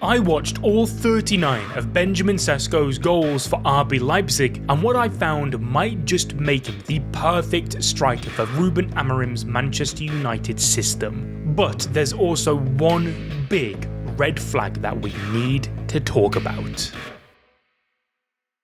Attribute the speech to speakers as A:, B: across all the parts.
A: I watched all 39 of Benjamin Šeško's goals for RB Leipzig, and what I found might just make him the perfect striker for Rúben Amorim's Manchester United system. But there's also one big red flag that we need to talk about.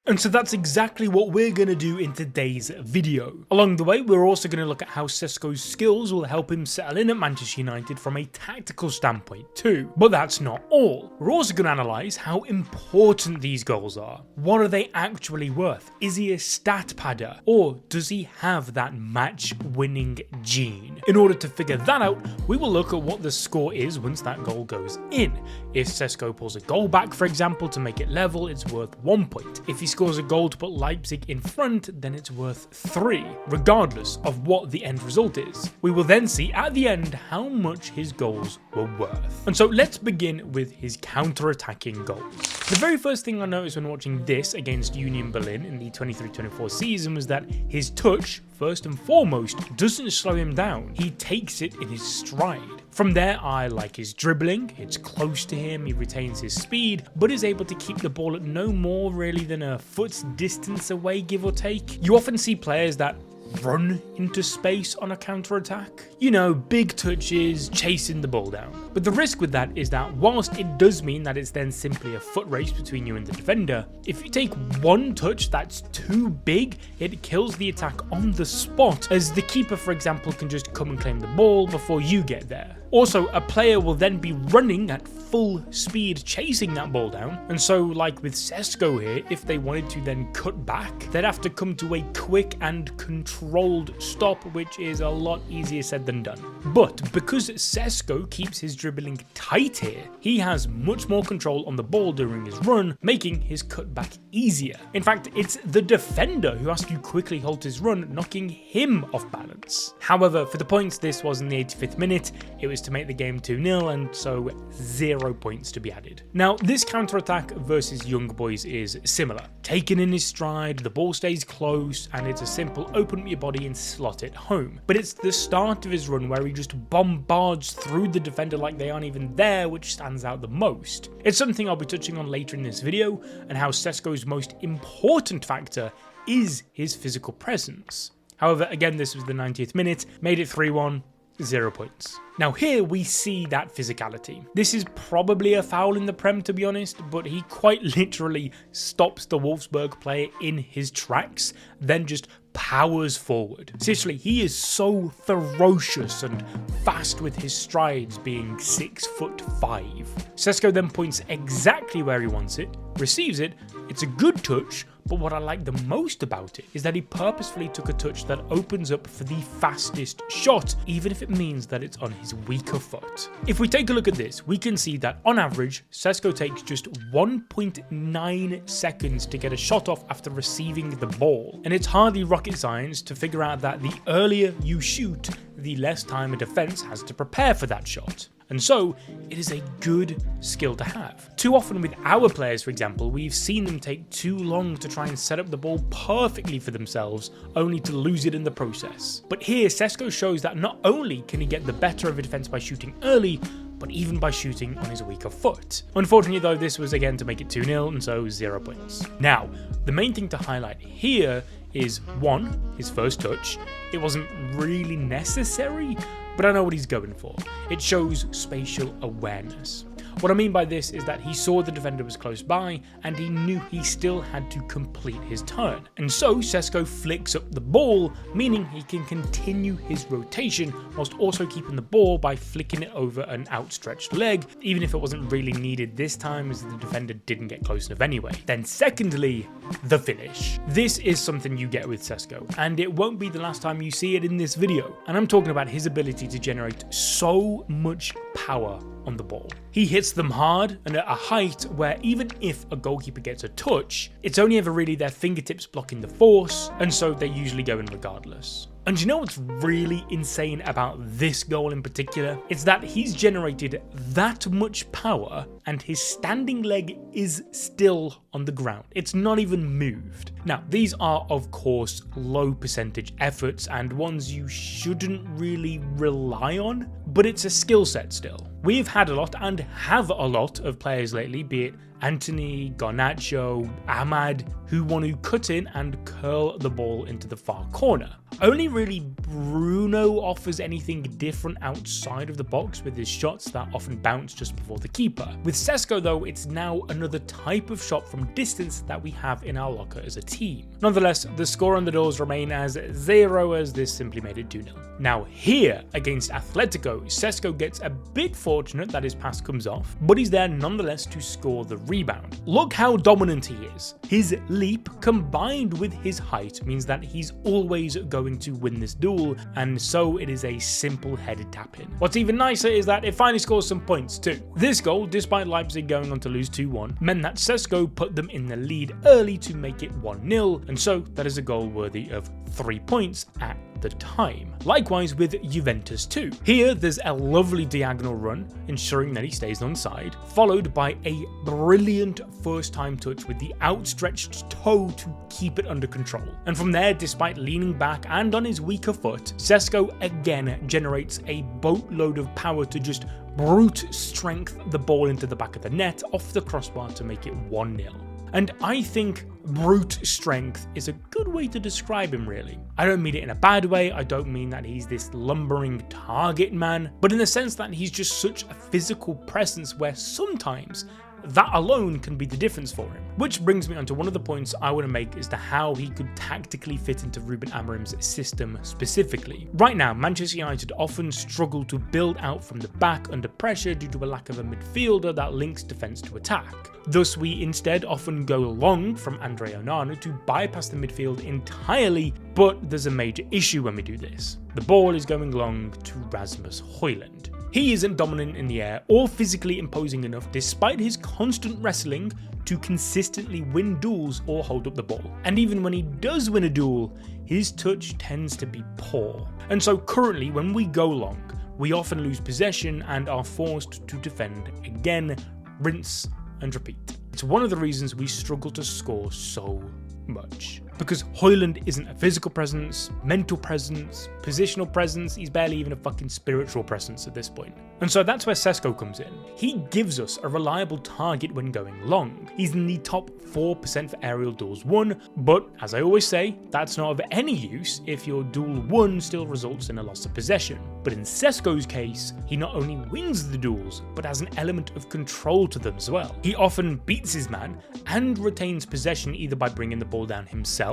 A: And so that's exactly what we're going to do in today's video. Along the way, we're also going to look at how Šeško's skills will help him settle in at Manchester United from a tactical standpoint too. But that's not all. We're also going to analyse how important these goals are. What are they actually worth? Is he a stat padder? Or does he have that match-winning gene? In order to figure that out, we will look at what the score is once that goal goes in. If Šeško pulls a goal back, for example, to make it level, it's worth 1 point. If he scores a goal to put Leipzig in front, then it's worth 3, regardless of what the end result is. We will then see at the end how much his goals were worth. And so let's begin with his counter-attacking goals. The very first thing I noticed when watching this against Union Berlin in the 23-24 season was that his touch, first and foremost, doesn't slow him down. He takes it in his stride. From there, I like his dribbling. It's close to him, he retains his speed, but is able to keep the ball at no more really than a foot's distance away, give or take. You often see players that run into space on a counter-attack. You know, big touches, chasing the ball down. But the risk with that is that whilst it does mean that it's then simply a foot race between you and the defender, if you take one touch that's too big, it kills the attack on the spot, as the keeper, for example, can just come and claim the ball before you get there. Also, a player will then be running at full speed chasing that ball down, and so like with Sesko here, if they wanted to then cut back, they'd have to come to a quick and controlled stop, which is a lot easier said than done. But because Sesko keeps his dribbling tight here, he has much more control on the ball during his run, making his cutback easier. In fact, it's the defender who has to quickly halt his run, knocking him off balance. However, for the points, this was in the 85th minute, it was to make the game 2-0, and so 0 points to be added. Now, this counter-attack versus Young Boys is similar. Taken in his stride, the ball stays close, and it's a simple open up your body and slot it home. But it's the start of his run where he just bombards through the defender like they aren't even there, which stands out the most. It's something I'll be touching on later in this video, and how Šeško's most important factor is his physical presence. However, again, this was the 90th minute, made it 3-1, 0 points. Now here we see that physicality. This is probably a foul in the Prem, to be honest, but he quite literally stops the Wolfsburg player in his tracks, then just powers forward. Seriously, he is so ferocious and fast with his strides, being 6'5". Šeško then points exactly where he wants it, receives it, it's a good touch, but what I like the most about it is that he purposefully took a touch that opens up for the fastest shot, even if it means that it's on his weaker foot. If we take a look at this, we can see that on average, Šeško takes just 1.9 seconds to get a shot off after receiving the ball. And it's hardly rocket science to figure out that the earlier you shoot, the less time a defense has to prepare for that shot. And so, it is a good skill to have. Too often with our players, for example, we've seen them take too long to try and set up the ball perfectly for themselves, only to lose it in the process. But here, Šeško shows that not only can he get the better of a defense by shooting early, but even by shooting on his weaker foot. Unfortunately though, this was again to make it 2-0, and so 0 points. Now, the main thing to highlight here is 1, his first touch. It wasn't really necessary, but I know what he's going for. It shows spatial awareness. What I mean by this is that he saw the defender was close by, and he knew he still had to complete his turn. And so Šeško flicks up the ball, meaning he can continue his rotation whilst also keeping the ball by flicking it over an outstretched leg, even if it wasn't really needed this time as the defender didn't get close enough anyway. Then secondly, the finish. This is something you get with Šeško, and it won't be the last time you see it in this video. And I'm talking about his ability to generate so much power on the ball. He hits them hard and at a height where even if a goalkeeper gets a touch, it's only ever really their fingertips blocking the force, and so they usually go in regardless. And you know what's really insane about this goal in particular? It's that he's generated that much power and his standing leg is still on the ground. It's not even moved. Now, these are of course low percentage efforts and ones you shouldn't really rely on, but it's a skill set still. We've had a lot and have a lot of players lately, be it Anthony, Garnacho, Ahmad, who want to cut in and curl the ball into the far corner. Only really Bruno offers anything different outside of the box with his shots that often bounce just before the keeper. With Sesko though, it's now another type of shot from distance that we have in our locker as a team. Nonetheless, the score on the doors remain as 0, as this simply made it 2-0. Now here, against Atletico, Sesko gets a bit fortunate that his pass comes off, but he's there nonetheless to score the rebound. Look how dominant he is. His leap combined with his height means that he's always going to win this duel, and so it is a simple headed tap in. What's even nicer is that it finally scores some points too. This goal, despite Leipzig going on to lose 2-1, meant that Sesko put them in the lead early to make it 1-0, and so that is a goal worthy of 3 points at the time. Likewise with Juventus too. Here there's a lovely diagonal run, ensuring that he stays onside, followed by a brilliant first time touch with the outstretched toe to keep it under control. And from there, despite leaning back and on his weaker foot, Sesko again generates a boatload of power to just brute strength the ball into the back of the net off the crossbar to make it 1-0. And I think brute strength is a good way to describe him really. I don't mean it in a bad way, I don't mean that he's this lumbering target man, but in the sense that he's just such a physical presence where sometimes that alone can be the difference for him. Which brings me on to one of the points I want to make as to how he could tactically fit into Rúben Amorim's system specifically. Right now, Manchester United often struggle to build out from the back under pressure due to a lack of a midfielder that links defence to attack. Thus, we instead often go long from Andre Onana to bypass the midfield entirely, but there's a major issue when we do this. The ball is going long to Rasmus Højlund. He isn't dominant in the air or physically imposing enough despite his constant wrestling to consistently win duels or hold up the ball. And even when he does win a duel, his touch tends to be poor. And so currently when we go long, we often lose possession and are forced to defend again, rinse and repeat. It's one of the reasons we struggle to score so much. Because Højlund isn't a physical presence, mental presence, positional presence, he's barely even a fucking spiritual presence at this point. And so that's where Sesko comes in. He gives us a reliable target when going long. He's in the top 4% for aerial duels won, but as I always say, that's not of any use if your duel won still results in a loss of possession. But in Sesko's case, he not only wins the duels, but has an element of control to them as well. He often beats his man and retains possession either by bringing the ball down himself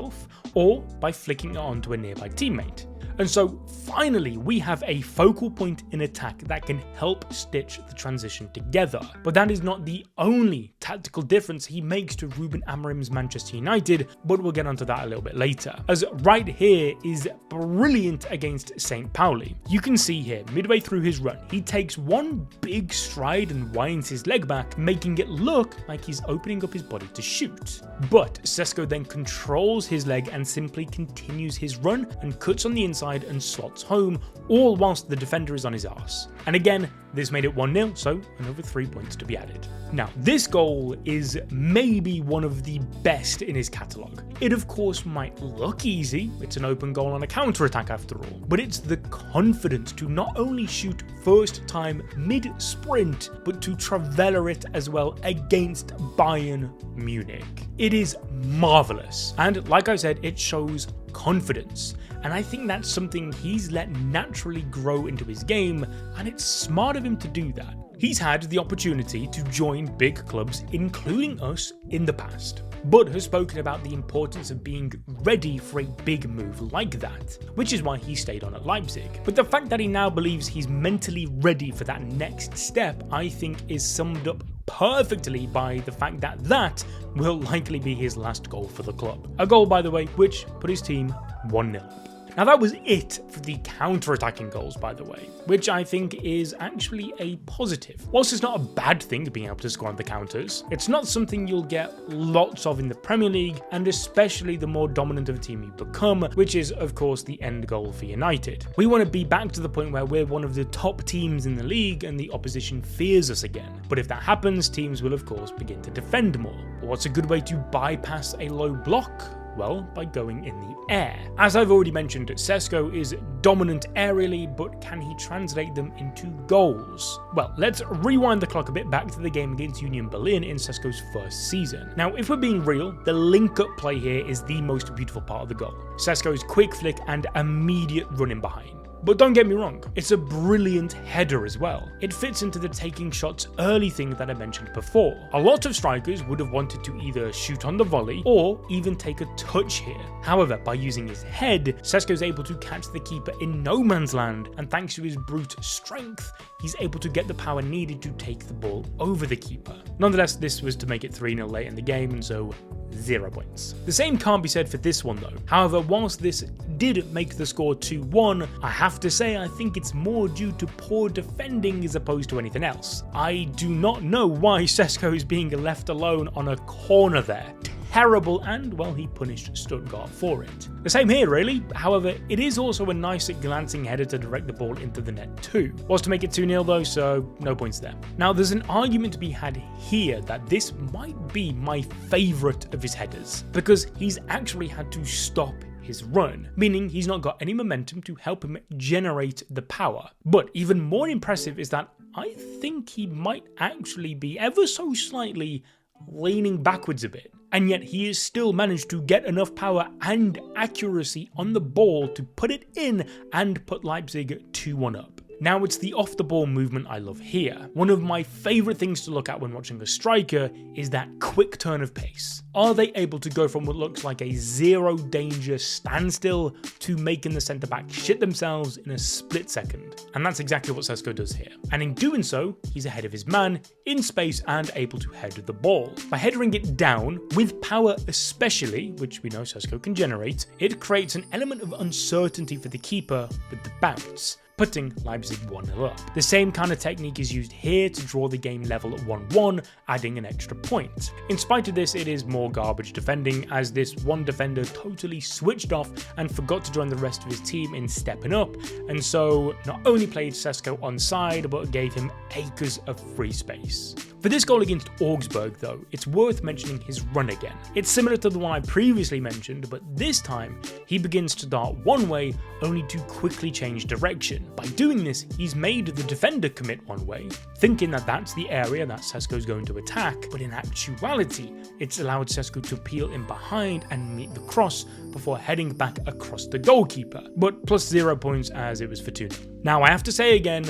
A: or by flicking it onto a nearby teammate. And so finally we have a focal point in attack that can help stitch the transition together. But that is not the only tactical difference he makes to Rúben Amorim's Manchester United, but we'll get onto that a little bit later. As right here is brilliant against St. Pauli. You can see here, midway through his run, he takes one big stride and winds his leg back, making it look like he's opening up his body to shoot. But Sesko then controls his leg and simply continues his run and cuts on the inside and slots home, all whilst the defender is on his arse. And again, this made it 1-0, so another 3 points to be added. Now, this goal is maybe one of the best in his catalogue. It of course might look easy, it's an open goal on a counter-attack after all, but it's the confidence to not only shoot first time mid-sprint, but to trivela it as well against Bayern Munich. It is marvellous, and like I said, it shows confidence, and I think that's something he's let naturally grow into his game, and it's smart of him to do that. He's had the opportunity to join big clubs, including us, in the past, but has spoken about the importance of being ready for a big move like that, which is why he stayed on at Leipzig. But the fact that he now believes he's mentally ready for that next step, I think is summed up perfectly by the fact that that will likely be his last goal for the club. A goal, by the way, which put his team 1-0 up. Now that was it for the counter-attacking goals, by the way, which I think is actually a positive. Whilst it's not a bad thing being able to score on the counters, it's not something you'll get lots of in the Premier League, and especially the more dominant of a team you become, which is of course the end goal for United. We want to be back to the point where we're one of the top teams in the league and the opposition fears us again. But if that happens, teams will of course begin to defend more. But what's a good way to bypass a low block? Well, by going in the air. As I've already mentioned, Sesko is dominant aerially, but can he translate them into goals? Well, let's rewind the clock a bit back to the game against Union Berlin in Sesko's first season. Now, if we're being real, the link-up play here is the most beautiful part of the goal. Sesko's quick flick and immediate running behind. But don't get me wrong, it's a brilliant header as well. It fits into the taking shots early thing that I mentioned before. A lot of strikers would have wanted to either shoot on the volley or even take a touch here. However, by using his head, Sesko is able to catch the keeper in no man's land, and thanks to his brute strength, he's able to get the power needed to take the ball over the keeper. Nonetheless, this was to make it 3-0 late in the game, and so 0 points. The same can't be said for this one though. However, whilst this did make the score 2-1, I have to say I think it's more due to poor defending as opposed to anything else. I do not know why Sesko is being left alone on a corner there. Terrible, and well, he punished Stuttgart for it. The same here really, however, it is also a nice glancing header to direct the ball into the net too. Was to make it 2-0 though, so no points there. Now there's an argument to be had here that this might be my favourite of his headers, because he's actually had to stop his run, meaning he's not got any momentum to help him generate the power. But even more impressive is that I think he might actually be ever so slightly leaning backwards a bit, and yet he has still managed to get enough power and accuracy on the ball to put it in and put Leipzig 2-1 up. Now it's the off the ball movement I love here. One of my favourite things to look at when watching a striker is that quick turn of pace. Are they able to go from what looks like a zero danger standstill to making the centre back shit themselves in a split second? And that's exactly what Sesko does here. And in doing so, he's ahead of his man, in space and able to head the ball. By headering it down, with power especially, which we know Sesko can generate, it creates an element of uncertainty for the keeper with the bounce, putting Leipzig 1-0 up. The same kind of technique is used here to draw the game level at 1-1, adding an extra point. In spite of this, it is more garbage defending, as this one defender totally switched off and forgot to join the rest of his team in stepping up, and so not only played Sesko onside, but gave him acres of free space. For this goal against Augsburg though, it's worth mentioning his run again. It's similar to the one I previously mentioned, but this time he begins to dart one way only to quickly change direction. By doing this, he's made the defender commit one way, thinking that that's the area that Sesko's going to attack, but in actuality, it's allowed Sesko to peel in behind and meet the cross before heading back across the goalkeeper, but plus 0 points as it was for 2-0. Now I have to say again,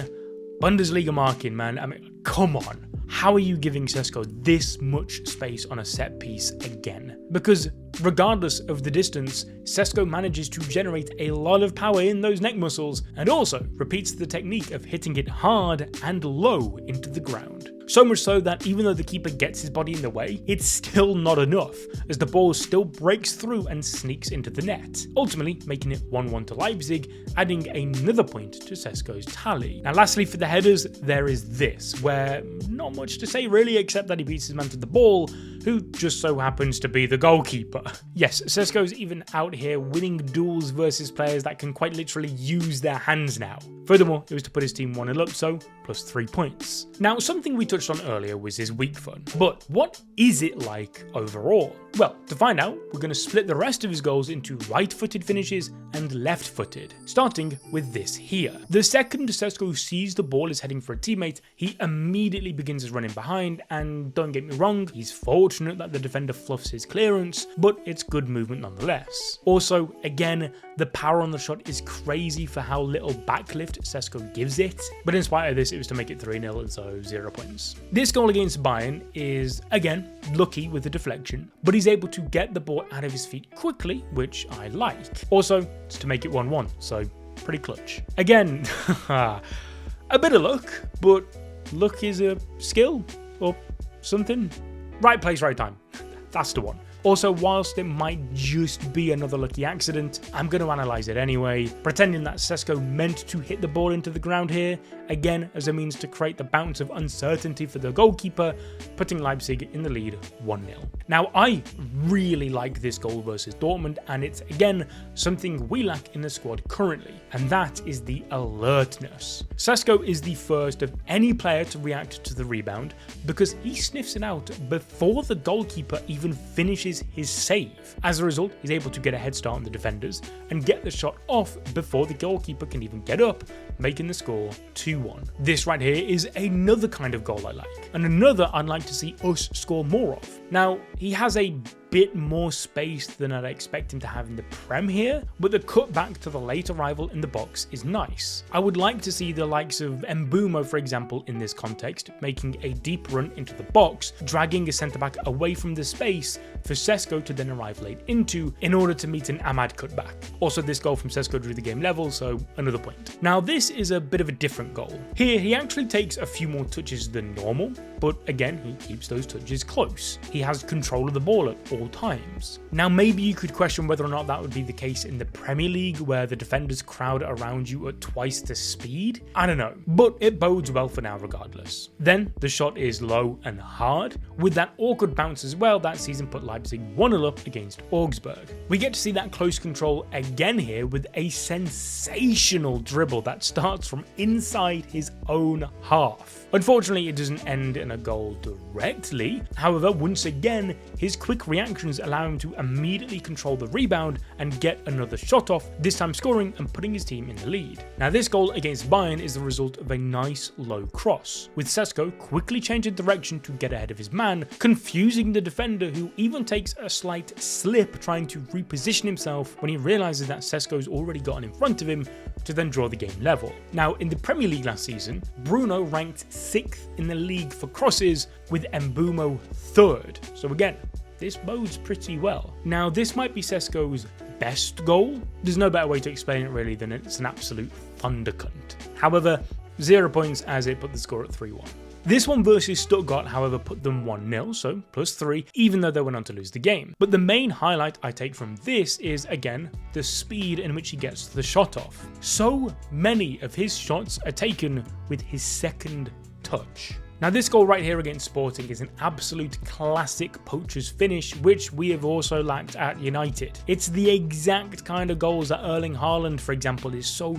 A: Bundesliga marking, man, I mean, come on. How are you giving Sesko this much space on a set piece again? Because regardless of the distance, Sesko manages to generate a lot of power in those neck muscles and also repeats the technique of hitting it hard and low into the ground. So much so that even though the keeper gets his body in the way, it's still not enough, as the ball still breaks through and sneaks into the net, ultimately making it 1-1 to Leipzig, adding another point to Sesko's tally. Now lastly for the headers, there is this, where not much to say really except that he beats his man to the ball, who just so happens to be the goalkeeper. Yes, Sesko's even out here winning duels versus players that can quite literally use their hands now. Furthermore, it was to put his team 1-0 up, so plus 3 points. Now, something we touched on earlier was his weak foot, but what is it like overall? Well, to find out, we're going to split the rest of his goals into right-footed finishes and left-footed, starting with this here. The second Sesko sees the ball is heading for a teammate, he immediately begins his running behind, and don't get me wrong, he's fortunate that the defender fluffs his clearance, but it's good movement nonetheless. Also, again, the power on the shot is crazy for how little backlift Sesko gives it, but in spite of this, it was to make it 3-0 and so 0 points. This goal against Bayern is, again, lucky with the deflection, but he's able to get the ball out of his feet quickly, which I like. Also, it's to make it 1-1, so pretty clutch. Again, a bit of luck, but luck is a skill or something. Right place, right time. That's the one. Also, whilst it might just be another lucky accident, I'm going to analyse it anyway, pretending that Sesko meant to hit the ball into the ground here, again as a means to create the bounce of uncertainty for the goalkeeper, putting Leipzig in the lead 1-0. Now, I really like this goal versus Dortmund, and it's again something we lack in the squad currently, and that is the alertness. Sesko is the first of any player to react to the rebound because he sniffs it out before the goalkeeper even finishes is his save. As a result, he's able to get a head start on the defenders and get the shot off before the goalkeeper can even get up, making the score 2-1. This right here is another kind of goal I like, and another I'd like to see us score more of. Now, he has a bit more space than I'd expect him to have in the Prem here, but the cut back to the late arrival in the box is nice. I would like to see the likes of Mbeumo, for example, in this context, making a deep run into the box, dragging a centre-back away from the space for Sesko to then arrive late into in order to meet an Ahmad cutback. Also, this goal from Sesko drew the game level, so another point. Now, this is a bit of a different goal. Here, he actually takes a few more touches than normal, but again, he keeps those touches close. He has control of the ball at all times. Now, maybe you could question whether or not that would be the case in the Premier League, where the defenders crowd around you at twice the speed. I don't know, but it bodes well for now regardless. Then, the shot is low and hard, with that awkward bounce as well that season put Leipzig 1-0 up against Augsburg. We get to see that close control again here with a sensational dribble that starts from inside his own half. Unfortunately, it doesn't end in a goal directly. However, once again, his quick reactions allow him to immediately control the rebound and get another shot off, this time scoring and putting his team in the lead. Now, this goal against Bayern is the result of a nice low cross, with Sesko quickly changing direction to get ahead of his man, confusing the defender, who even takes a slight slip trying to reposition himself when he realizes that Sesko's already gotten in front of him, to then draw the game level. Now, in the Premier League last season, Bruno ranked 6th in the league for crosses, with Mbeumo 3rd. So again, this bodes pretty well. Now, this might be Sesko's best goal. There's no better way to explain it really than it's an absolute thundercunt. However, 0 points as it put the score at 3-1. This one versus Stuttgart, however, put them 1-0, so +3, even though they went on to lose the game. But the main highlight I take from this is, again, the speed in which he gets the shot off. So many of his shots are taken with his second touch. Now, this goal right here against Sporting is an absolute classic poacher's finish, which we have also lacked at United. It's the exact kind of goals that Erling Haaland, for example, is so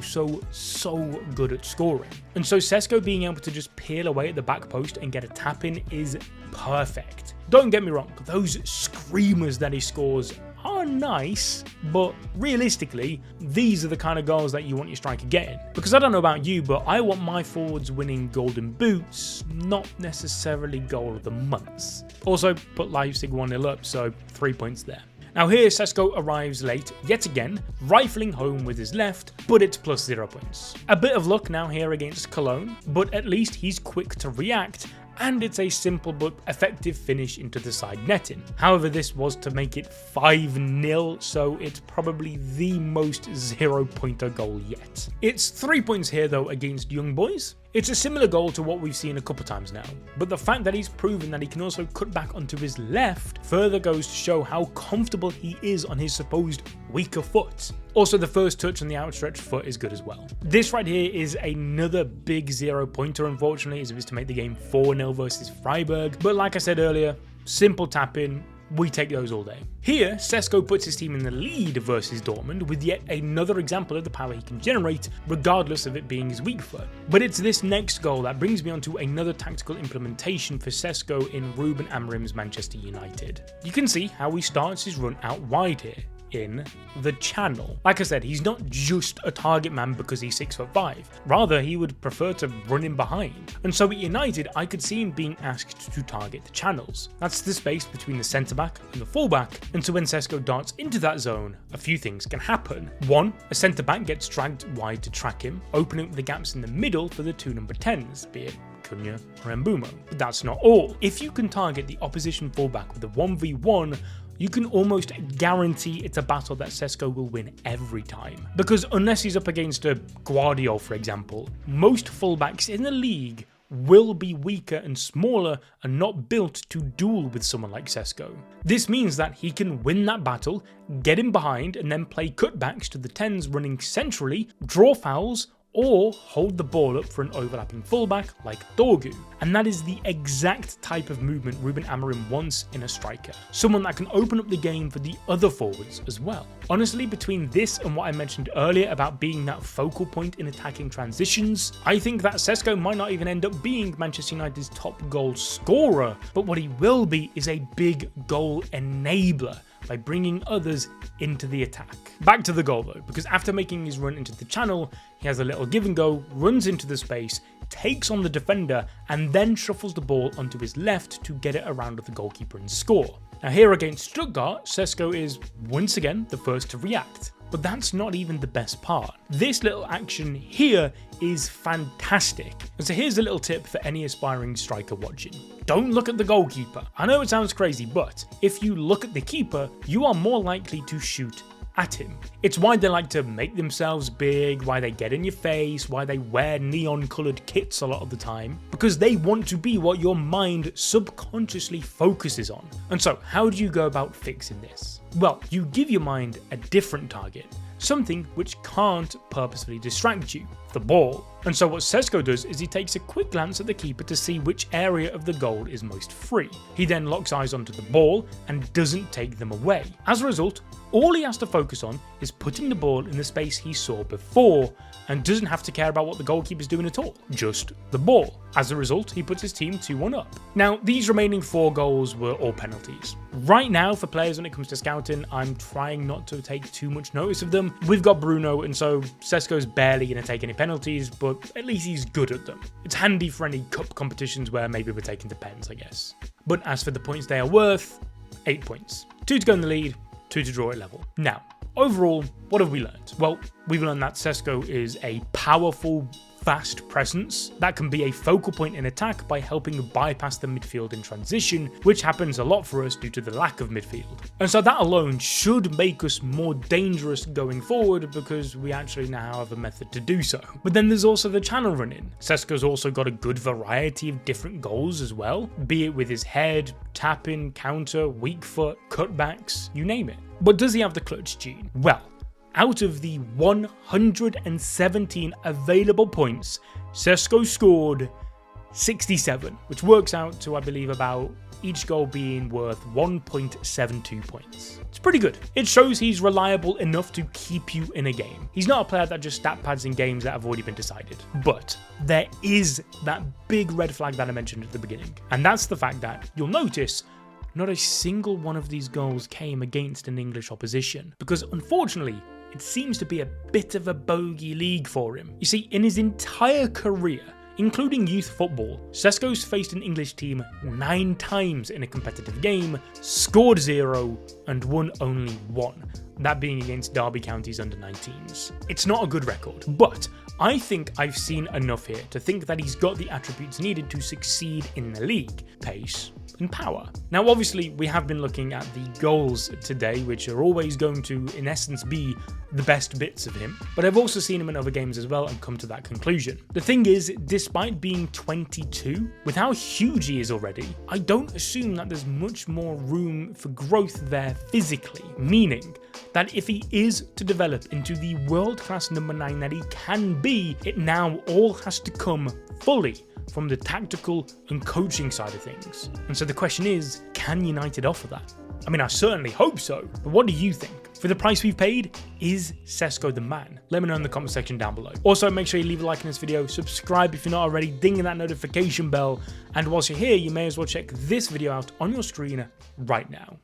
A: good at scoring. And so Sesko being able to just peel away at the back post and get a tap in is perfect. Don't get me wrong, those screamers that he scores are nice, but realistically, these are the kind of goals that you want your striker getting. Because I don't know about you, but I want my forwards winning golden boots, not necessarily goal of the months. Also, put Leipzig 1-0 up, so 3 points there. Now here, Sesko arrives late, yet again, rifling home with his left, but it's +0 points. A bit of luck now here against Cologne, but at least he's quick to react, and it's a simple but effective finish into the side netting. However, this was to make it 5-0, so it's probably the most 0-pointer goal yet. It's 3 points here though against Young Boys. It's a similar goal to what we've seen a couple times now, but the fact that he's proven that he can also cut back onto his left further goes to show how comfortable he is on his supposed weaker foot. Also, the first touch on the outstretched foot is good as well. This right here is another big 0-pointer, unfortunately, as it was to make the game 4-0 versus Freiburg, but like I said earlier, simple tap in. We take those all day. Here, Sesko puts his team in the lead versus Dortmund with yet another example of the power he can generate, regardless of it being his weak foot. But it's this next goal that brings me on to another tactical implementation for Sesko in Rúben Amorim's Manchester United. You can see how he starts his run out wide here, in the channel. Like I said, he's not just a target man because he's 6'5". Rather, he would prefer to run in behind. And so at United, I could see him being asked to target the channels. That's the space between the centre-back and the full-back. And so when Sesko darts into that zone, a few things can happen. One, a centre-back gets dragged wide to track him, opening up the gaps in the middle for the two number 10s, be it Cunha or Mbeumo. But that's not all. If you can target the opposition full-back with a 1v1, you can almost guarantee it's a battle that Sesko will win every time. Because unless he's up against a Guardiola, for example, most fullbacks in the league will be weaker and smaller and not built to duel with someone like Sesko. This means that he can win that battle, get in behind, and then play cutbacks to the 10s running centrally, draw fouls, or hold the ball up for an overlapping fullback like Dorgu. And that is the exact type of movement Rúben Amorim wants in a striker, someone that can open up the game for the other forwards as well. Honestly, between this and what I mentioned earlier about being that focal point in attacking transitions, I think that Sesko might not even end up being Manchester United's top goal scorer, but what he will be is a big goal enabler by bringing others into the attack. Back to the goal though, because after making his run into the channel, he has a little give and go, runs into the space, takes on the defender, and then shuffles the ball onto his left to get it around the goalkeeper and score. Now here against Stuttgart, Sesko is once again the first to react. But that's not even the best part. This little action here is fantastic. And so here's a little tip for any aspiring striker watching. Don't look at the goalkeeper. I know it sounds crazy, but if you look at the keeper, you are more likely to shoot at him. It's why they like to make themselves big, why they get in your face, why they wear neon coloured kits a lot of the time, because they want to be what your mind subconsciously focuses on. And so how do you go about fixing this? Well, you give your mind a different target, something which can't purposefully distract you, the ball. And so what Sesko does is he takes a quick glance at the keeper to see which area of the goal is most free. He then locks eyes onto the ball and doesn't take them away. As a result, all he has to focus on is putting the ball in the space he saw before and doesn't have to care about what the goalkeeper's doing at all, just the ball. As a result, he puts his team 2-1 up. Now, these remaining 4 goals were all penalties. Right now, for players when it comes to scouting, I'm trying not to take too much notice of them. We've got Bruno, and so Sesko's barely going to take any penalties, but at least he's good at them. It's handy for any cup competitions where maybe we're taking the pens, I guess. But as for the points they are worth, 8 points. 2 to go in the lead, 2 to draw at level. Now, overall, what have we learned? Well, we've learned that Sesko is a powerful, fast presence that can be a focal point in attack by helping bypass the midfield in transition, which happens a lot for us due to the lack of midfield. And so that alone should make us more dangerous going forward because we actually now have a method to do so. But then there's also the channel running. Sesko's also got a good variety of different goals as well, be it with his head, tapping, counter, weak foot, cutbacks, you name it. But does he have the clutch gene? Well, out of the 117 available points, Sesko scored 67, which works out to, I believe, about each goal being worth 1.72 points. It's pretty good. It shows he's reliable enough to keep you in a game. He's not a player that just stat pads in games that have already been decided. But there is that big red flag that I mentioned at the beginning. And that's the fact that you'll notice not a single one of these goals came against an English opposition. Because unfortunately, it seems to be a bit of a bogey league for him. You see, in his entire career, including youth football, Sesko's faced an English team 9 times in a competitive game, scored 0, and won only 1, that being against Derby County's under-19s. It's not a good record, but I think I've seen enough here to think that he's got the attributes needed to succeed in the league: pace and power. Now obviously we have been looking at the goals today, which are always going to in essence be the best bits of him, but I've also seen him in other games as well and come to that conclusion. The thing is, despite being 22, with how huge he is already, I don't assume that there's much more room for growth there physically, meaning that if he is to develop into the world-class number 9 that he can be, it now all has to come fully from the tactical and coaching side of things. And so the question is, can United offer that? I mean, I certainly hope so, but what do you think? For the price we've paid, is Sesko the man? Let me know in the comment section down below. Also, make sure you leave a like on this video, subscribe if you're not already, ding that notification bell, and whilst you're here, you may as well check this video out on your screen right now.